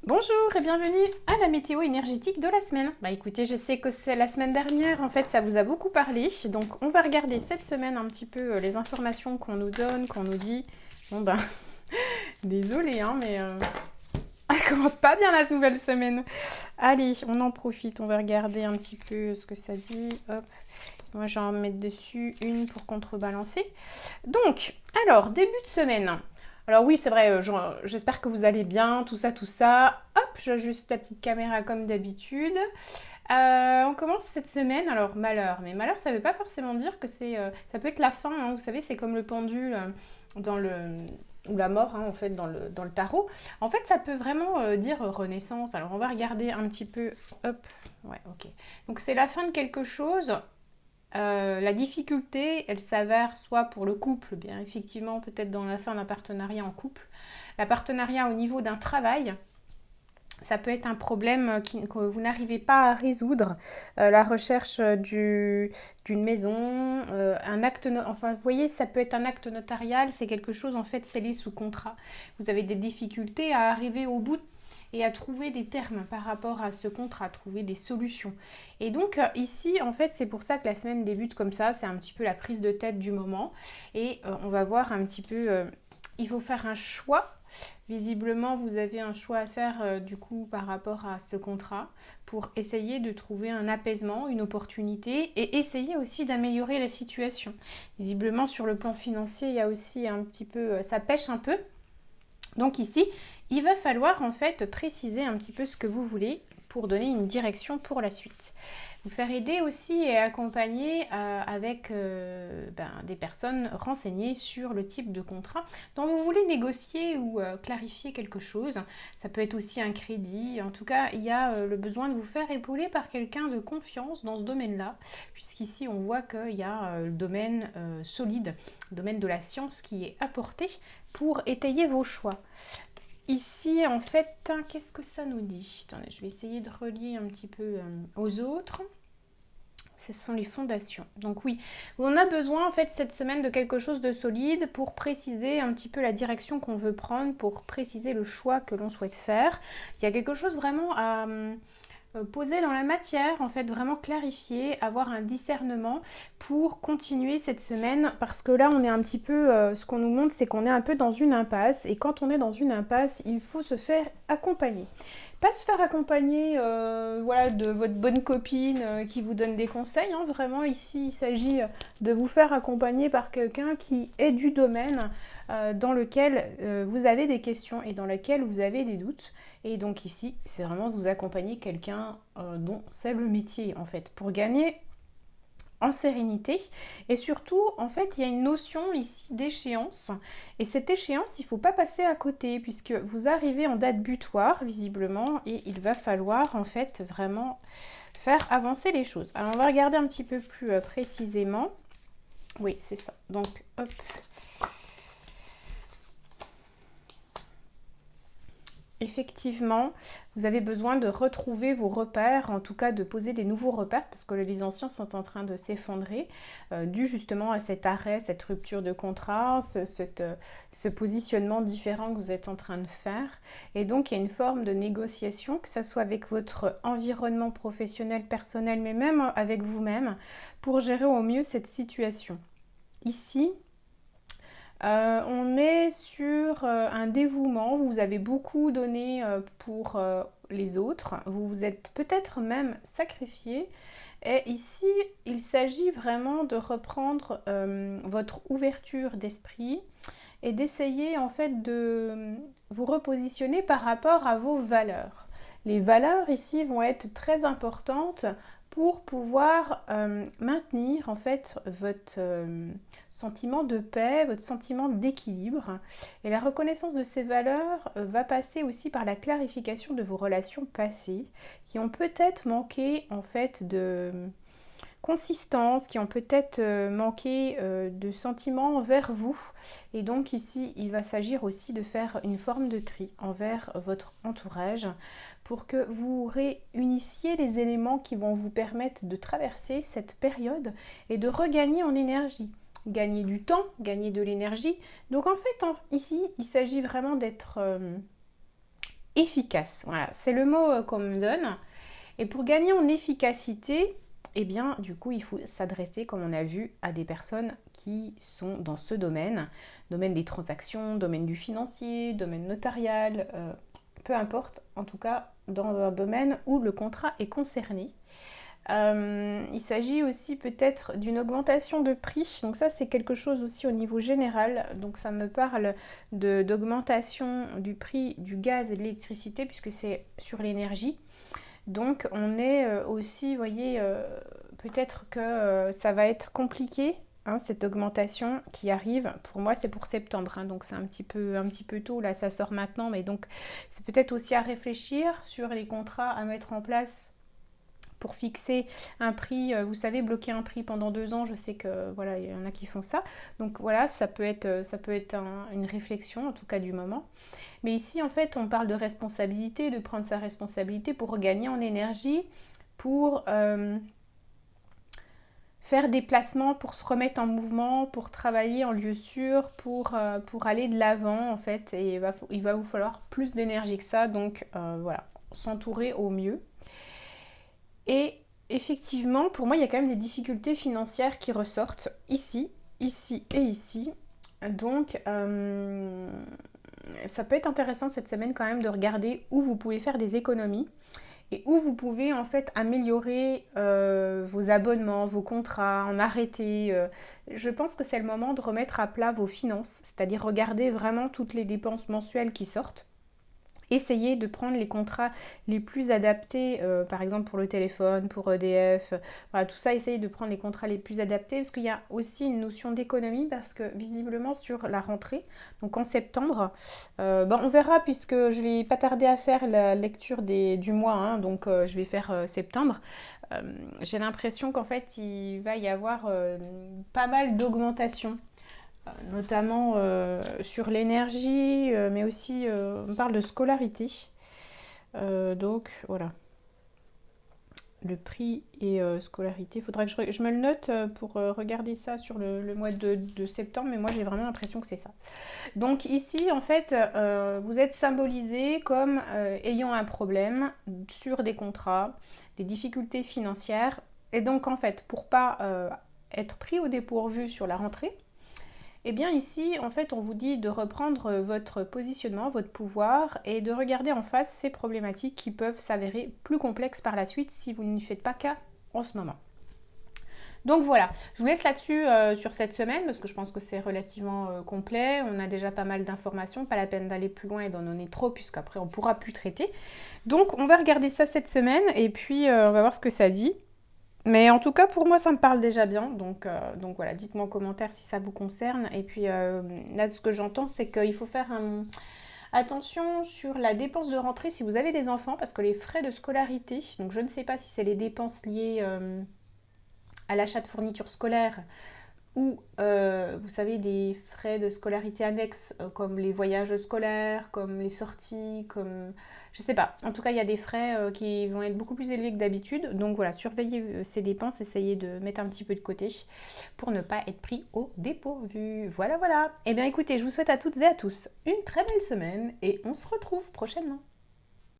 Bonjour et bienvenue à la météo énergétique de la semaine. Bah écoutez, je sais que c'est la semaine dernière, en fait ça vous a beaucoup parlé, donc on va regarder cette semaine un petit peu les informations qu'on nous donne, qu'on nous dit. Bon ben, désolée hein, mais elle commence pas bien la nouvelle semaine. Allez, on en profite, on va regarder un petit peu ce que ça dit. Hop, moi je vais en mettre dessus une pour contrebalancer. Donc, alors, début de semaine. Alors oui, c'est vrai, j'espère que vous allez bien, tout ça, tout ça. Hop, j'ajuste la petite caméra comme d'habitude. On commence cette semaine, alors malheur. Mais malheur, ça ne veut pas forcément dire que c'est... ça peut être la fin, hein, vous savez, c'est comme le pendule dans le... ou la mort, hein, en fait, dans le tarot. En fait, ça peut vraiment dire renaissance. Alors, on va regarder un petit peu... Hop, ouais, ok. Donc, c'est la fin de quelque chose. La difficulté, elle s'avère soit pour le couple, bien effectivement peut-être dans la fin d'un partenariat en couple, la partenariat au niveau d'un travail, ça peut être un problème que vous n'arrivez pas à résoudre, la recherche d'une maison, un acte, enfin vous voyez ça peut être un acte notarial, c'est quelque chose en fait scellé sous contrat. Vous avez des difficultés à arriver au bout et à trouver des termes par rapport à ce contrat, trouver des solutions. Et donc ici, en fait, c'est pour ça que la semaine débute comme ça, c'est un petit peu la prise de tête du moment. Et on va voir un petit peu, il faut faire un choix. Visiblement, vous avez un choix à faire du coup par rapport à ce contrat pour essayer de trouver un apaisement, une opportunité et essayer aussi d'améliorer la situation. Visiblement, sur le plan financier, il y a aussi un petit peu, ça pêche un peu. Donc ici, il va falloir en fait préciser un petit peu ce que vous voulez pour donner une direction pour la suite. Vous faire aider aussi et accompagner avec des personnes renseignées sur le type de contrat dont vous voulez négocier ou clarifier quelque chose. Ça peut être aussi un crédit. En tout cas, il y a le besoin de vous faire épauler par quelqu'un de confiance dans ce domaine-là, puisqu'ici on voit qu'il y a le domaine solide, le domaine de la science qui est apporté pour étayer vos choix. Ici, en fait, qu'est-ce que ça nous dit? Attendez, je vais essayer de relier un petit peu aux autres. Ce sont les fondations. Donc oui, on a besoin en fait cette semaine de quelque chose de solide pour préciser un petit peu la direction qu'on veut prendre, pour préciser le choix que l'on souhaite faire. Il y a quelque chose vraiment à poser dans la matière, en fait vraiment clarifier, avoir un discernement pour continuer cette semaine, parce que là on est un petit peu, ce qu'on nous montre c'est qu'on est un peu dans une impasse, et quand on est dans une impasse, il faut se faire accompagner. Pas se faire accompagner voilà, de votre bonne copine qui vous donne des conseils, hein. Vraiment ici il s'agit de vous faire accompagner par quelqu'un qui est du domaine dans lequel vous avez des questions et dans lequel vous avez des doutes. Et donc ici, c'est vraiment de vous accompagner quelqu'un dont c'est le métier en fait, pour gagner en sérénité. Et surtout, en fait, il y a une notion ici d'échéance. Et cette échéance, il ne faut pas passer à côté, puisque vous arrivez en date butoir, visiblement, et il va falloir en fait vraiment faire avancer les choses. Alors on va regarder un petit peu plus précisément. Oui, c'est ça. Donc, hop. Effectivement, vous avez besoin de retrouver vos repères, en tout cas de poser des nouveaux repères, parce que les anciens sont en train de s'effondrer, dû justement à cet arrêt, cette rupture de contrat, ce positionnement différent que vous êtes en train de faire. Et donc, il y a une forme de négociation, que ce soit avec votre environnement professionnel, personnel, mais même avec vous-même, pour gérer au mieux cette situation. Ici, on est sur un dévouement, vous avez beaucoup donné pour les autres, vous vous êtes peut-être même sacrifié. Et ici, il s'agit vraiment de reprendre votre ouverture d'esprit et d'essayer en fait de vous repositionner par rapport à vos valeurs. Les valeurs ici vont être très importantes pour pouvoir maintenir en fait votre sentiment de paix, votre sentiment d'équilibre. Et la reconnaissance de ces valeurs va passer aussi par la clarification de vos relations passées qui ont peut-être manqué en fait de consistance, qui ont peut-être manqué de sentiments envers vous. Et donc ici, il va s'agir aussi de faire une forme de tri envers votre entourage pour que vous réunissiez les éléments qui vont vous permettre de traverser cette période et de regagner en énergie. Gagner du temps, gagner de l'énergie. Donc en fait, ici, il s'agit vraiment d'être efficace. Voilà, c'est le mot qu'on me donne. Et pour gagner en efficacité, eh bien, du coup, il faut s'adresser, comme on a vu, à des personnes qui sont dans ce domaine, domaine des transactions, domaine du financier, domaine notarial, peu importe, en tout cas, dans un domaine où le contrat est concerné. Il s'agit aussi peut-être d'une augmentation de prix, donc ça c'est quelque chose aussi au niveau général, donc ça me parle d'augmentation du prix du gaz et de l'électricité puisque c'est sur l'énergie. Donc on est aussi, vous voyez, peut-être que ça va être compliqué, hein, cette augmentation qui arrive. Pour moi c'est pour septembre, hein, donc c'est un petit peu tôt, là ça sort maintenant, mais donc c'est peut-être aussi à réfléchir sur les contrats à mettre en place pour fixer un prix, vous savez, bloquer un prix pendant 2 ans, je sais que voilà, il y en a qui font ça. Donc voilà, ça peut être une réflexion, en tout cas du moment. Mais ici, en fait, on parle de responsabilité, de prendre sa responsabilité pour regagner en énergie, pour faire des placements, pour se remettre en mouvement, pour travailler en lieu sûr, pour aller de l'avant, en fait. Et il va vous falloir plus d'énergie que ça, donc voilà, s'entourer au mieux. Et effectivement, pour moi, il y a quand même des difficultés financières qui ressortent ici et ici. Donc, ça peut être intéressant cette semaine quand même de regarder où vous pouvez faire des économies et où vous pouvez en fait améliorer vos abonnements, vos contrats, en arrêter. Je pense que c'est le moment de remettre à plat vos finances, c'est-à-dire regarder vraiment toutes les dépenses mensuelles qui sortent. Essayez de prendre les contrats les plus adaptés, par exemple pour le téléphone, pour EDF, voilà, tout ça, essayez de prendre les contrats les plus adaptés parce qu'il y a aussi une notion d'économie parce que visiblement sur la rentrée, donc en septembre, on verra puisque je vais pas tarder à faire la lecture du mois, hein, donc je vais faire septembre. J'ai l'impression qu'en fait il va y avoir pas mal d'augmentation. Notamment sur l'énergie, mais aussi on parle de scolarité. Donc voilà, le prix et scolarité. Il faudra que je me le note pour regarder ça sur le mois de septembre, mais moi j'ai vraiment l'impression que c'est ça. Donc ici, en fait, vous êtes symbolisé comme ayant un problème sur des contrats, des difficultés financières. Et donc en fait, pour pas être pris au dépourvu sur la rentrée, eh bien ici, en fait, on vous dit de reprendre votre positionnement, votre pouvoir et de regarder en face ces problématiques qui peuvent s'avérer plus complexes par la suite si vous ne faites pas cas en ce moment. Donc voilà, je vous laisse là-dessus sur cette semaine parce que je pense que c'est relativement complet. On a déjà pas mal d'informations, pas la peine d'aller plus loin et d'en donner trop puisqu'après on ne pourra plus traiter. Donc on va regarder ça cette semaine et puis on va voir ce que ça dit. Mais en tout cas, pour moi, ça me parle déjà bien. Donc voilà, dites-moi en commentaire si ça vous concerne. Et puis là, ce que j'entends, c'est qu'il faut faire attention sur la dépense de rentrée si vous avez des enfants, parce que les frais de scolarité, donc je ne sais pas si c'est les dépenses liées à l'achat de fournitures scolaires ou, vous savez, des frais de scolarité annexes comme les voyages scolaires, comme les sorties, comme... Je sais pas. En tout cas, il y a des frais qui vont être beaucoup plus élevés que d'habitude. Donc voilà, surveillez ces dépenses, essayez de mettre un petit peu de côté pour ne pas être pris au dépourvu. Voilà, voilà. Eh bien écoutez, je vous souhaite à toutes et à tous une très belle semaine et on se retrouve prochainement.